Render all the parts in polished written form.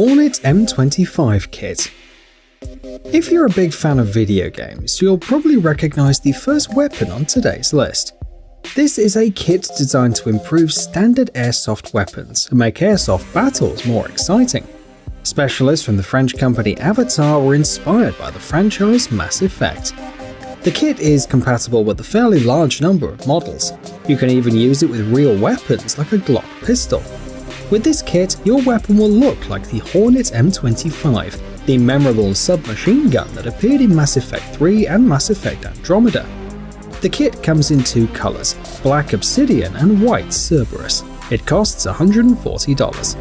Hornet M25 kit. If you're a big fan of video games, you'll probably recognize the first weapon on today's list. This is a kit designed to improve standard airsoft weapons and make airsoft battles more exciting. Specialists from the French company Avatar were inspired by the franchise Mass Effect. The kit is compatible with a fairly large number of models. You can even use it with real weapons like a Glock pistol. With this kit, your weapon will look like the Hornet M25, the memorable submachine gun that appeared in Mass Effect 3 and Mass Effect Andromeda. The kit comes in two colors, black obsidian and white Cerberus. It costs $140.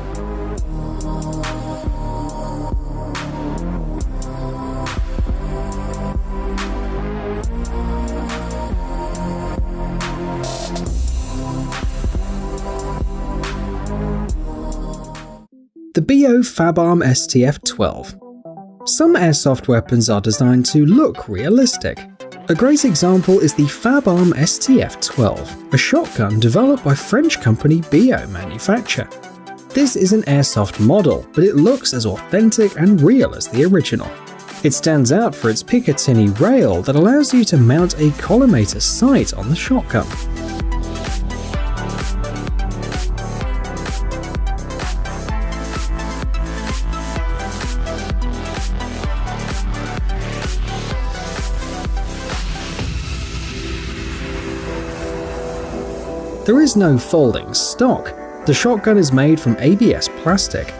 The BO Fabarm STF-12. Some airsoft weapons are designed to look realistic. A great example is the Fabarm STF-12, a shotgun developed by French company BO Manufacture. This is an airsoft model, but it looks as authentic and real as the original. It stands out for its Picatinny rail that allows you to mount a collimator sight on the shotgun. There is no folding stock. The shotgun is made from ABS plastic.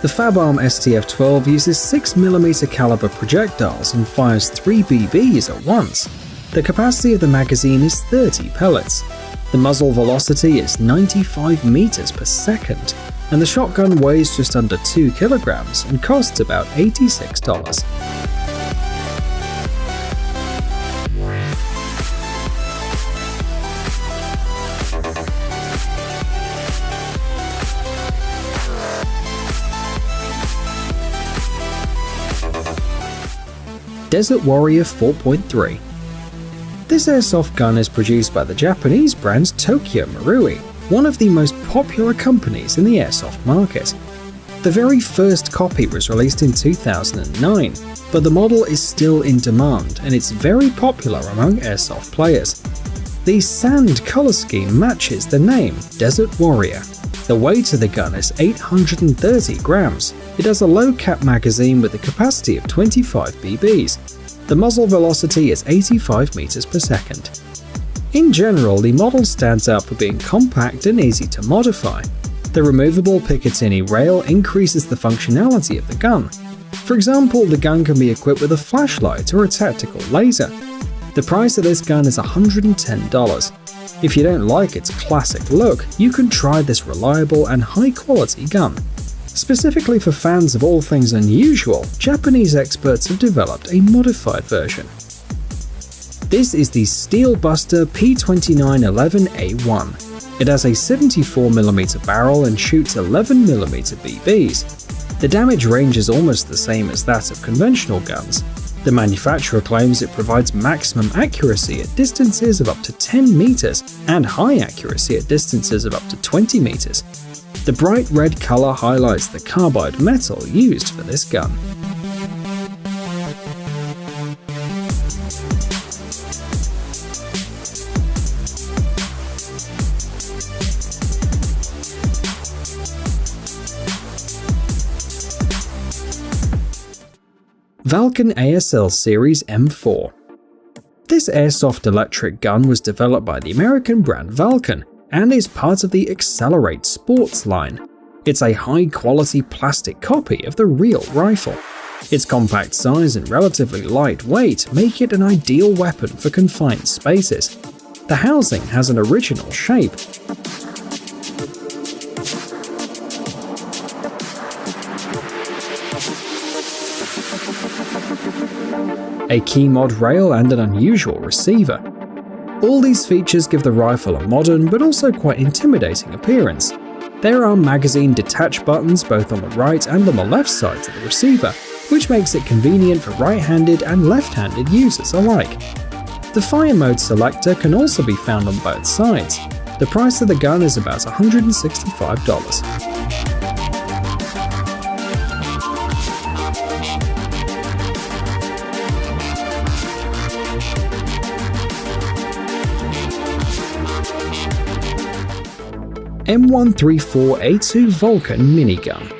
The Fabarm STF-12 uses 6mm caliber projectiles and fires 3 BBs at once. The capacity of the magazine is 30 pellets. The muzzle velocity is 95 meters per second, and the shotgun weighs just under 2 kilograms and costs about $86. Desert Warrior 4.3. This airsoft gun is produced by the Japanese brand Tokyo Marui, one of the most popular companies in the airsoft market. The very first copy was released in 2009, but the model is still in demand and it's very popular among airsoft players. The sand color scheme matches the name Desert Warrior. The weight of the gun is 830 grams. It has a low-cap magazine with a capacity of 25 BBs. The muzzle velocity is 85 meters per second. In general, the model stands out for being compact and easy to modify. The removable Picatinny rail increases the functionality of the gun. For example, the gun can be equipped with a flashlight or a tactical laser. The price of this gun is $110. If you don't like its classic look, you can try this reliable and high-quality gun. Specifically for fans of all things unusual, Japanese experts have developed a modified version. This is the Steelbuster P2911A1. It has a 74mm barrel and shoots 11mm BBs. The damage range is almost the same as that of conventional guns. The manufacturer claims it provides maximum accuracy at distances of up to 10 meters and high accuracy at distances of up to 20 meters. The bright red color highlights the carbide metal used for this gun. Valken ASL Series M4. This airsoft electric gun was developed by the American brand Valken and is part of the Accelerate Sports line. It's a high-quality plastic copy of the real rifle. Its compact size and relatively light weight make it an ideal weapon for confined spaces. The housing has an original shape. A key mod rail and an unusual receiver. All these features give the rifle a modern but also quite intimidating appearance. There are magazine detach buttons both on the right and on the left sides of the receiver, which makes it convenient for right-handed and left-handed users alike. The fire mode selector can also be found on both sides. The price of the gun is about $165. M134-A2 Vulcan Minigun.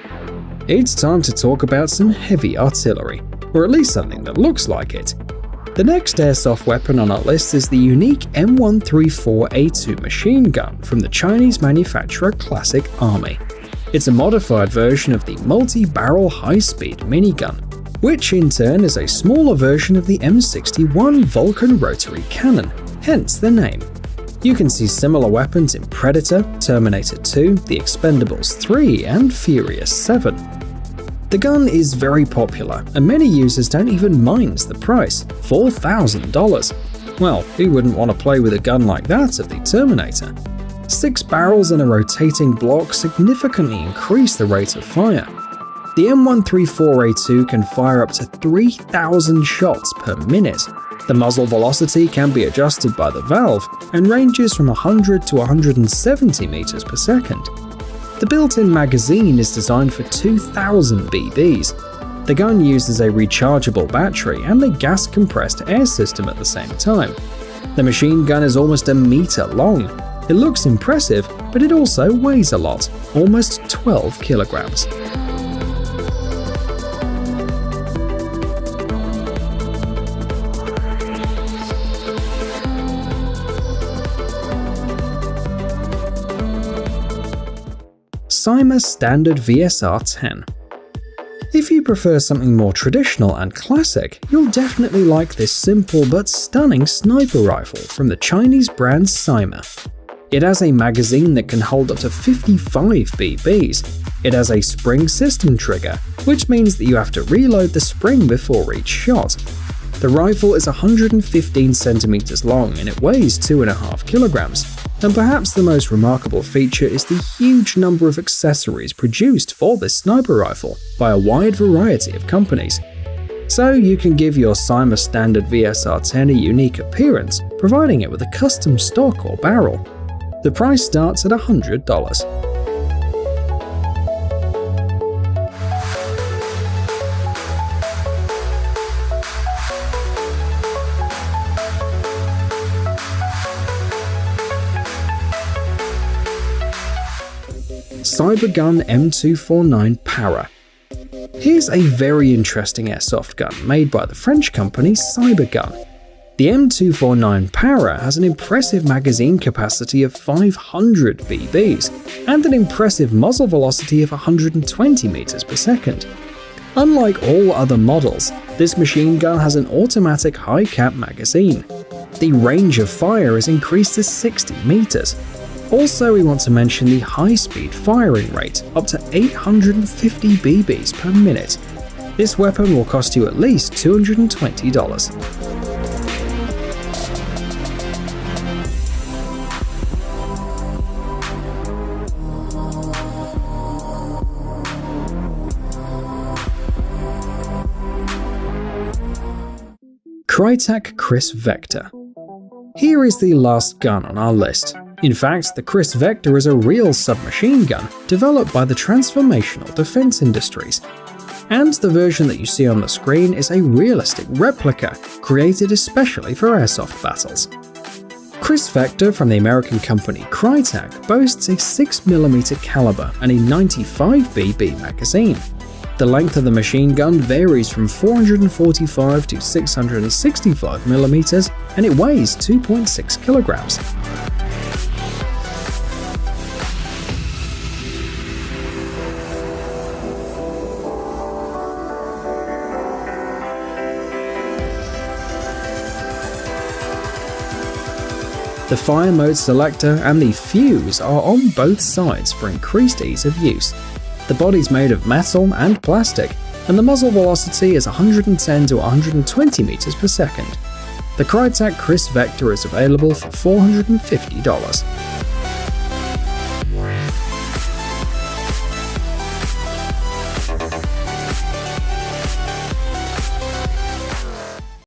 It's time to talk about some heavy artillery, or at least something that looks like it. The next airsoft weapon on our list is the unique M134-A2 machine gun from the Chinese manufacturer Classic Army. It's a modified version of the multi-barrel high-speed minigun, which in turn is a smaller version of the M61 Vulcan rotary cannon, hence the name. You can see similar weapons in Predator, Terminator 2, The Expendables 3, and Furious 7. The gun is very popular, and many users don't even mind the price, $4,000. Well, who wouldn't want to play with a gun like that of the Terminator? 6 barrels and a rotating block significantly increase the rate of fire. The M134-A2 can fire up to 3,000 shots per minute. The muzzle velocity can be adjusted by the valve and ranges from 100 to 170 meters per second. The built-in magazine is designed for 2,000 BBs. The gun uses a rechargeable battery and a gas-compressed air system at the same time. The machine gun is almost a meter long. It looks impressive, but it also weighs a lot, almost 12 kilograms. Cyma Standard VSR-10. If you prefer something more traditional and classic, you'll definitely like this simple but stunning sniper rifle from the Chinese brand Cyma. It has a magazine that can hold up to 55 BBs. It has a spring system trigger, which means that you have to reload the spring before each shot. The rifle is 115 centimeters long and it weighs 2.5 kilograms. And perhaps the most remarkable feature is the huge number of accessories produced for this sniper rifle by a wide variety of companies. So you can give your Cyma Standard VSR-10 a unique appearance, providing it with a custom stock or barrel. The price starts at $100. Cybergun M249 Para. Here's a very interesting airsoft gun made by the French company Cybergun. The M249 Para has an impressive magazine capacity of 500 BBs and an impressive muzzle velocity of 120 meters per second. Unlike all other models, this machine gun has an automatic high-cap magazine. The range of fire is increased to 60 meters. Also, we want to mention the high-speed firing rate, up to 850 BBs per minute. This weapon will cost you at least $220. Crytek Chris Vector. Here is the last gun on our list. In fact, the Chris Vector is a real submachine gun developed by the transformational defense industries. And the version that you see on the screen is a realistic replica created especially for airsoft battles. Chris Vector from the American company Crytek boasts a 6mm caliber and a 95BB magazine. The length of the machine gun varies from 445 to 665mm and it weighs 2.6 kilograms. The fire mode selector and the fuse are on both sides for increased ease of use. The body's made of metal and plastic, and the muzzle velocity is 110 to 120 meters per second. The Crytek Chris Vector is available for $450.